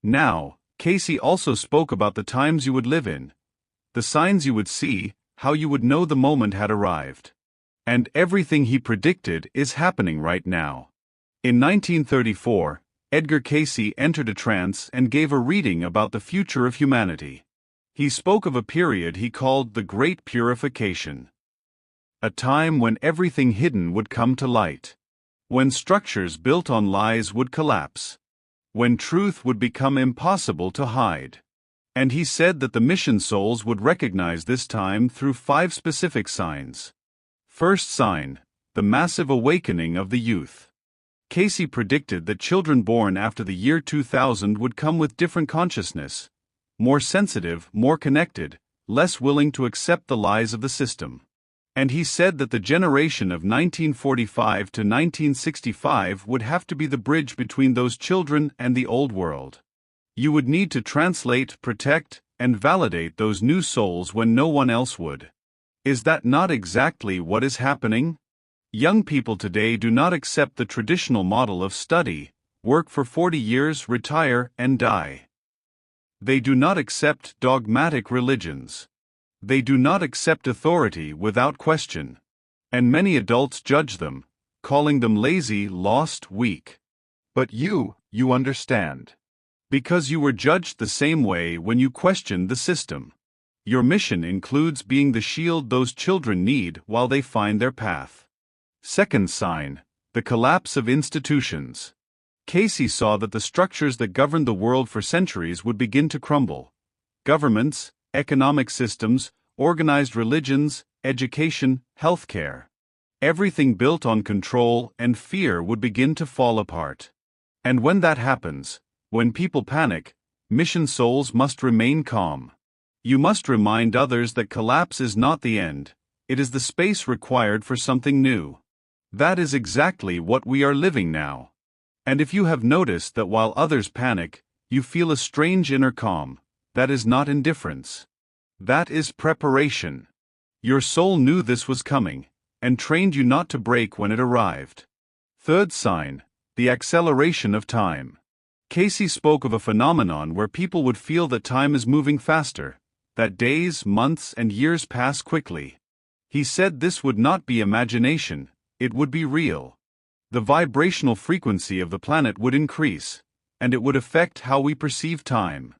Now, Casey also spoke about the times you would live in, the signs you would see, how you would know the moment had arrived. And everything he predicted is happening right now. In 1934, Edgar Casey entered a trance and gave a reading about the future of humanity. He spoke of a period he called the Great Purification. A time when everything hidden would come to light. When structures built on lies would collapse. When truth would become impossible to hide. And he said that the mission souls would recognize this time through 5 specific signs. First sign, the massive awakening of the youth. Casey predicted that children born after the year 2000 would come with different consciousness, more sensitive, more connected, less willing to accept the lies of the system. And he said that the generation of 1945 to 1965 would have to be the bridge between those children and the old world. You would need to translate, protect, and validate those new souls when no one else would. Is that not exactly what is happening? Young people today do not accept the traditional model of study, work for 40 years, retire, and die. They do not accept dogmatic religions. They do not accept authority without question. And many adults judge them, calling them lazy, lost, weak. But you understand. Because you were judged the same way when you questioned the system. Your mission includes being the shield those children need while they find their path. Second sign, the collapse of institutions. Casey saw that the structures that governed the world for centuries would begin to crumble. Governments, economic systems, organized religions, education, healthcare. Everything built on control and fear would begin to fall apart. And when that happens, when people panic, mission souls must remain calm. You must remind others that collapse is not the end, it is the space required for something new. That is exactly what we are living now. And if you have noticed that while others panic, you feel a strange inner calm, that is not indifference. That is preparation. Your soul knew this was coming, and trained you not to break when it arrived. Third sign, the acceleration of time. Casey spoke of a phenomenon where people would feel that time is moving faster, that days, months, and years pass quickly. He said this would not be imagination, it would be real. The vibrational frequency of the planet would increase, and it would affect how we perceive time.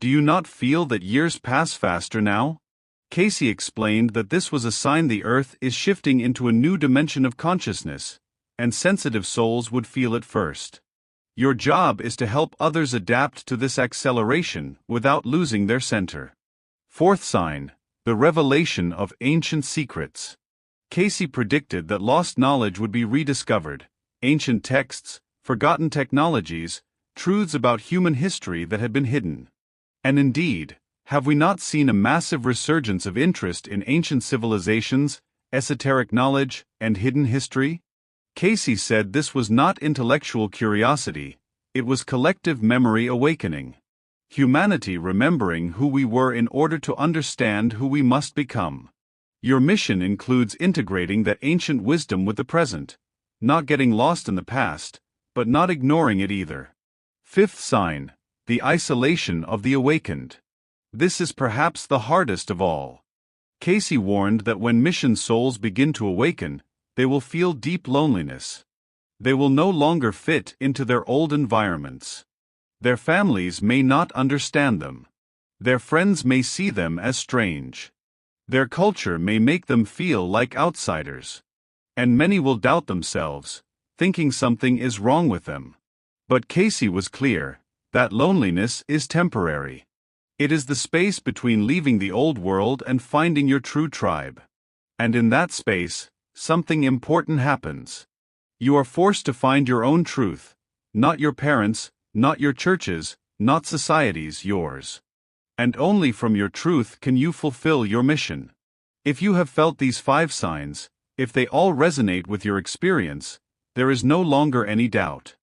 Do you not feel that years pass faster now? Casey explained that this was a sign the Earth is shifting into a new dimension of consciousness, and sensitive souls would feel it first. Your job is to help others adapt to this acceleration without losing their center. Fourth sign, the revelation of ancient secrets. Casey predicted that lost knowledge would be rediscovered, ancient texts, forgotten technologies, truths about human history that had been hidden. And indeed, have we not seen a massive resurgence of interest in ancient civilizations, esoteric knowledge, and hidden history? Casey said this was not intellectual curiosity, it was collective memory awakening. Humanity remembering who we were in order to understand who we must become. Your mission includes integrating that ancient wisdom with the present, not getting lost in the past, but not ignoring it either. Fifth sign, the isolation of the awakened. This is perhaps the hardest of all. Casey warned that when mission souls begin to awaken, they will feel deep loneliness. They will no longer fit into their old environments. Their families may not understand them. Their friends may see them as strange. Their culture may make them feel like outsiders. And many will doubt themselves, thinking something is wrong with them. But Casey was clear, that loneliness is temporary. It is the space between leaving the old world and finding your true tribe. And in that space, something important happens. You are forced to find your own truth, not your parents', not your church's, not society's, yours. And only from your truth can you fulfill your mission. If you have felt these 5 signs, if they all resonate with your experience, there is no longer any doubt.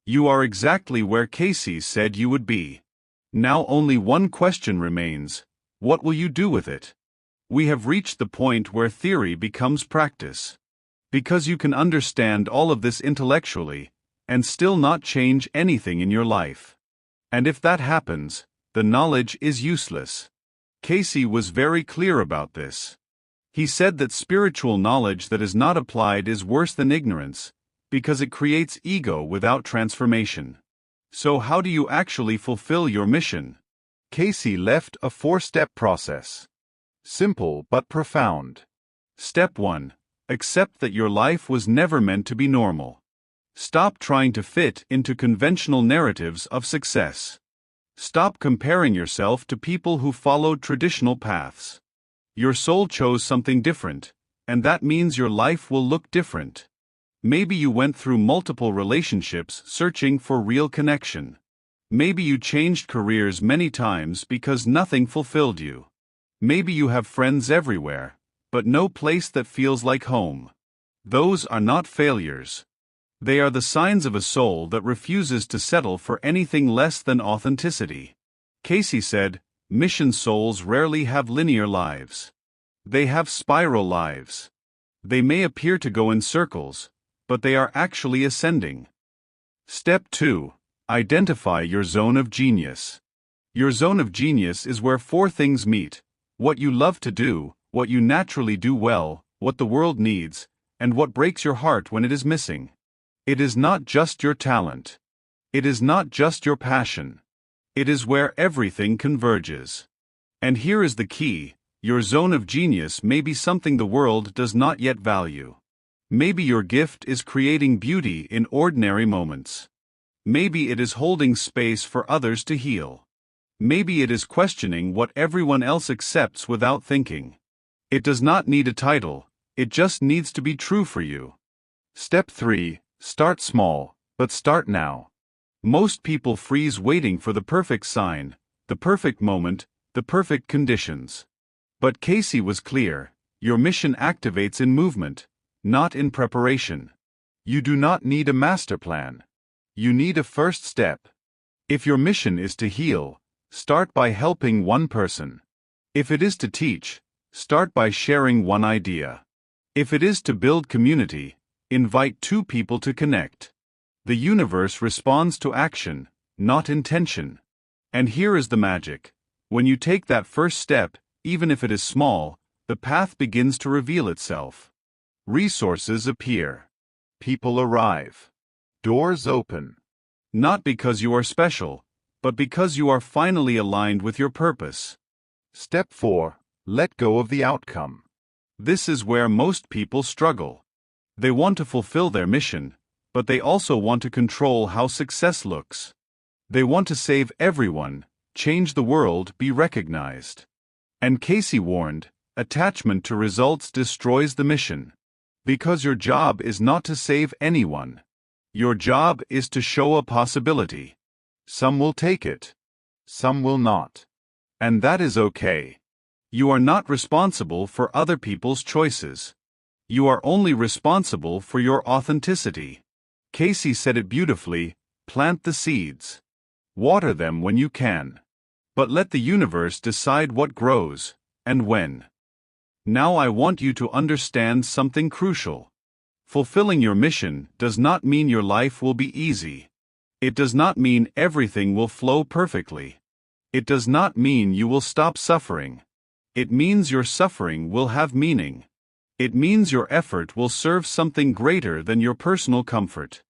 You are exactly where Casey said you would be. Now only one question remains: what will you do with it? We have reached the point where theory becomes practice. Because you can understand all of this intellectually, and still not change anything in your life. And if that happens, the knowledge is useless. Casey was very clear about this. He said that spiritual knowledge that is not applied is worse than ignorance, because it creates ego without transformation. So how do you actually fulfill your mission? Casey left a 4-step process. Simple but profound. Step 1. Accept that your life was never meant to be normal. Stop trying to fit into conventional narratives of success. Stop comparing yourself to people who followed traditional paths. Your soul chose something different, and that means your life will look different. Maybe you went through multiple relationships searching for real connection. Maybe you changed careers many times because nothing fulfilled you. Maybe you have friends everywhere, but no place that feels like home. Those are not failures. They are the signs of a soul that refuses to settle for anything less than authenticity. Casey said, mission souls rarely have linear lives. They have spiral lives. They may appear to go in circles, but they are actually ascending. Step 2. Identify your zone of genius. Your zone of genius is where 4 things meet: what you love to do, what you naturally do well, what the world needs, and what breaks your heart when it is missing. It is not just your talent. It is not just your passion. It is where everything converges. And here is the key: your zone of genius may be something the world does not yet value. Maybe your gift is creating beauty in ordinary moments. Maybe it is holding space for others to heal. Maybe it is questioning what everyone else accepts without thinking. It does not need a title, it just needs to be true for you. Step 3. Start small, but start now. Most people freeze waiting for the perfect sign, the perfect moment, the perfect conditions. But Casey was clear: your mission activates in movement, not in preparation. You do not need a master plan. You need a first step. If your mission is to heal, start by helping one person. If it is to teach, start by sharing one idea. If it is to build community, invite 2 people to connect. The universe responds to action, not intention. And here is the magic: when you take that first step, even if it is small, the path begins to reveal itself. Resources appear. People arrive. Doors open. Not because you are special, but because you are finally aligned with your purpose. Step 4. Let go of the outcome. This is where most people struggle. They want to fulfill their mission, but they also want to control how success looks. They want to save everyone, change the world, be recognized. And Casey warned, attachment to results destroys the mission. Because your job is not to save anyone. Your job is to show a possibility. Some will take it. Some will not. And that is okay. You are not responsible for other people's choices. You are only responsible for your authenticity. Casey said it beautifully: plant the seeds. Water them when you can. But let the universe decide what grows, and when. Now I want you to understand something crucial. Fulfilling your mission does not mean your life will be easy. It does not mean everything will flow perfectly. It does not mean you will stop suffering. It means your suffering will have meaning. It means your effort will serve something greater than your personal comfort.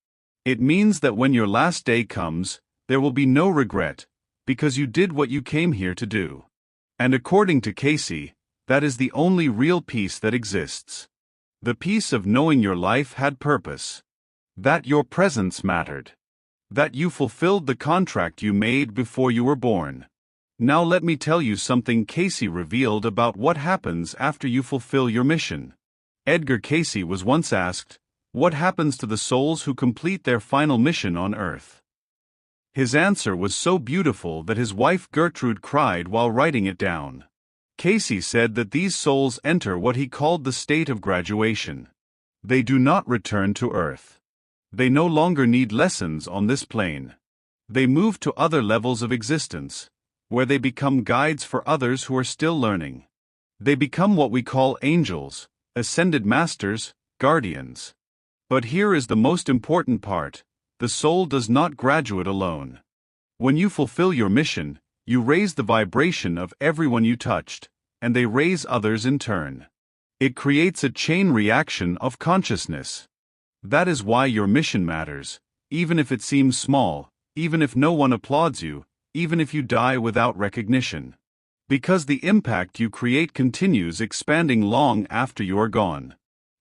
It means that when your last day comes, there will be no regret, because you did what you came here to do. And according to Casey, that is the only real peace that exists. The peace of knowing your life had purpose. That your presence mattered. That you fulfilled the contract you made before you were born. Now let me tell you something Casey revealed about what happens after you fulfill your mission. Edgar Casey was once asked, what happens to the souls who complete their final mission on Earth? His answer was so beautiful that his wife Gertrude cried while writing it down. Casey said that these souls enter what he called the state of graduation. They do not return to Earth. They no longer need lessons on this plane. They move to other levels of existence, where they become guides for others who are still learning. They become what we call angels, ascended masters, guardians. But here is the most important part: the soul does not graduate alone. When you fulfill your mission, you raise the vibration of everyone you touched, and they raise others in turn. It creates a chain reaction of consciousness. That is why your mission matters, even if it seems small, even if no one applauds you, even if you die without recognition. Because the impact you create continues expanding long after you are gone.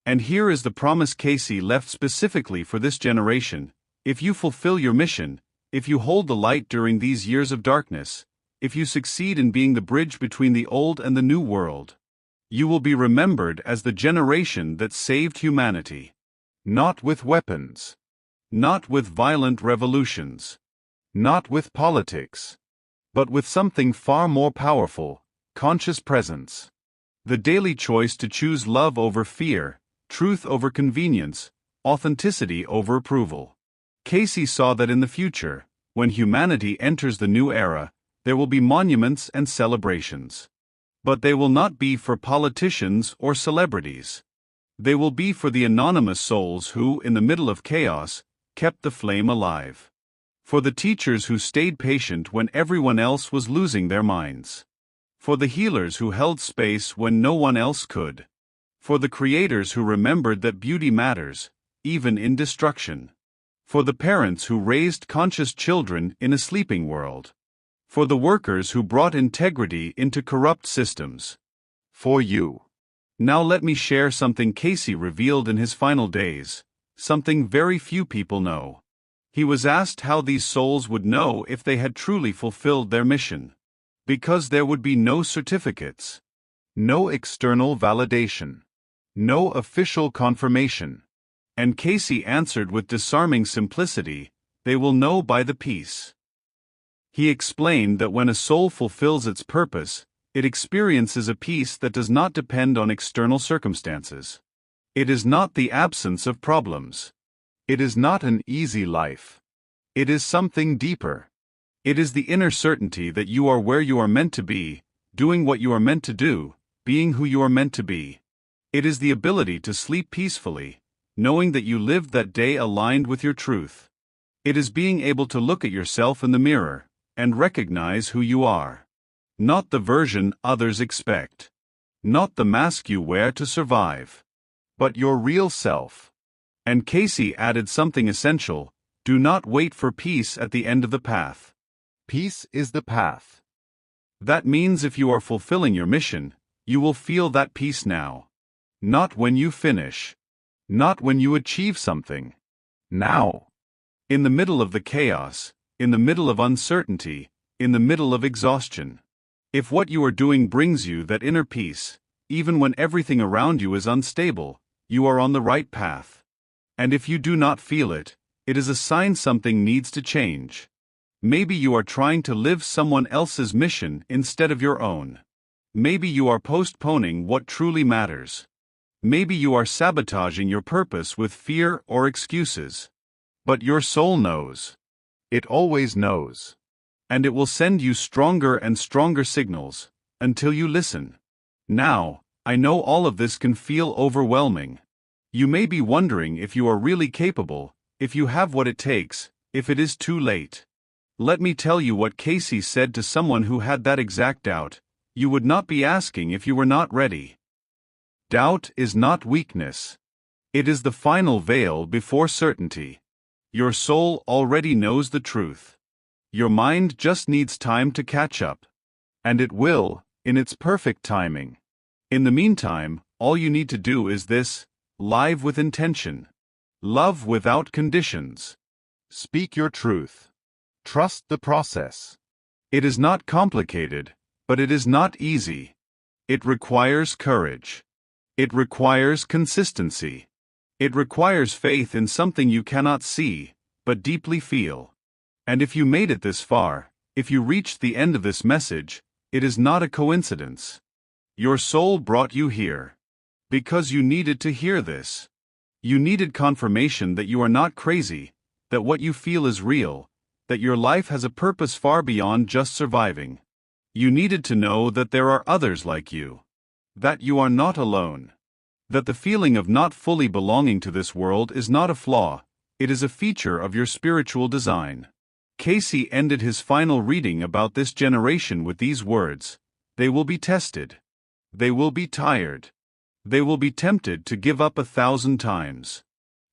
And here is the promise Casey left specifically for this generation: if you fulfill your mission, if you hold the light during these years of darkness, if you succeed in being the bridge between the old and the new world, you will be remembered as the generation that saved humanity. Not with weapons. Not with violent revolutions. Not with politics. But with something far more powerful: conscious presence. The daily choice to choose love over fear, truth over convenience, authenticity over approval. Casey saw that in the future, when humanity enters the new era, there will be monuments and celebrations. But they will not be for politicians or celebrities. They will be for the anonymous souls who, in the middle of chaos, kept the flame alive. For the teachers who stayed patient when everyone else was losing their minds. For the healers who held space when no one else could. For the creators who remembered that beauty matters, even in destruction. For the parents who raised conscious children in a sleeping world. For the workers who brought integrity into corrupt systems. For you. Now let me share something Casey revealed in his final days, something very few people know. He was asked how these souls would know if they had truly fulfilled their mission. Because there would be no certificates. No external validation. No official confirmation. And Casey answered with disarming simplicity: they will know by the peace. He explained that when a soul fulfills its purpose, it experiences a peace that does not depend on external circumstances. It is not the absence of problems. It is not an easy life. It is something deeper. It is the inner certainty that you are where you are meant to be, doing what you are meant to do, being who you are meant to be. It is the ability to sleep peacefully, knowing that you lived that day aligned with your truth. It is being able to look at yourself in the mirror and recognize who you are. Not the version others expect. Not the mask you wear to survive. But your real self. And Casey added something essential: do not wait for peace at the end of the path. Peace is the path. That means if you are fulfilling your mission, you will feel that peace now. Not when you finish. Not when you achieve something. Now. In the middle of the chaos, in the middle of uncertainty, in the middle of exhaustion. If what you are doing brings you that inner peace, even when everything around you is unstable, you are on the right path. And if you do not feel it, it is a sign something needs to change. Maybe you are trying to live someone else's mission instead of your own. Maybe you are postponing what truly matters. Maybe you are sabotaging your purpose with fear or excuses. But your soul knows. It always knows. And it will send you stronger and stronger signals, until you listen. Now, I know all of this can feel overwhelming. You may be wondering if you are really capable, if you have what it takes, if it is too late. Let me tell you what Casey said to someone who had that exact doubt: you would not be asking if you were not ready. Doubt is not weakness. It is the final veil before certainty. Your soul already knows the truth. Your mind just needs time to catch up. And it will, in its perfect timing. In the meantime, all you need to do is this: live with intention. Love without conditions. Speak your truth. Trust the process. It is not complicated, but it is not easy. It requires courage. It requires consistency. It requires faith in something you cannot see, but deeply feel. And if you made it this far, if you reached the end of this message, it is not a coincidence. Your soul brought you here. Because you needed to hear this. You needed confirmation that you are not crazy, that what you feel is real, that your life has a purpose far beyond just surviving. You needed to know that there are others like you. That you are not alone. That the feeling of not fully belonging to this world is not a flaw, it is a feature of your spiritual design. Casey ended his final reading about this generation with these words: "They will be tested. They will be tired. They will be tempted to give up 1,000 times.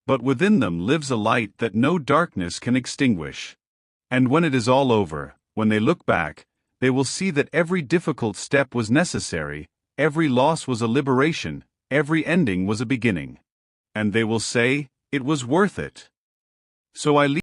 But within them lives a light that no darkness can extinguish. And when it is all over, when they look back, they will see that every difficult step was necessary, every loss was a liberation, every ending was a beginning. And they will say, it was worth it." So I leave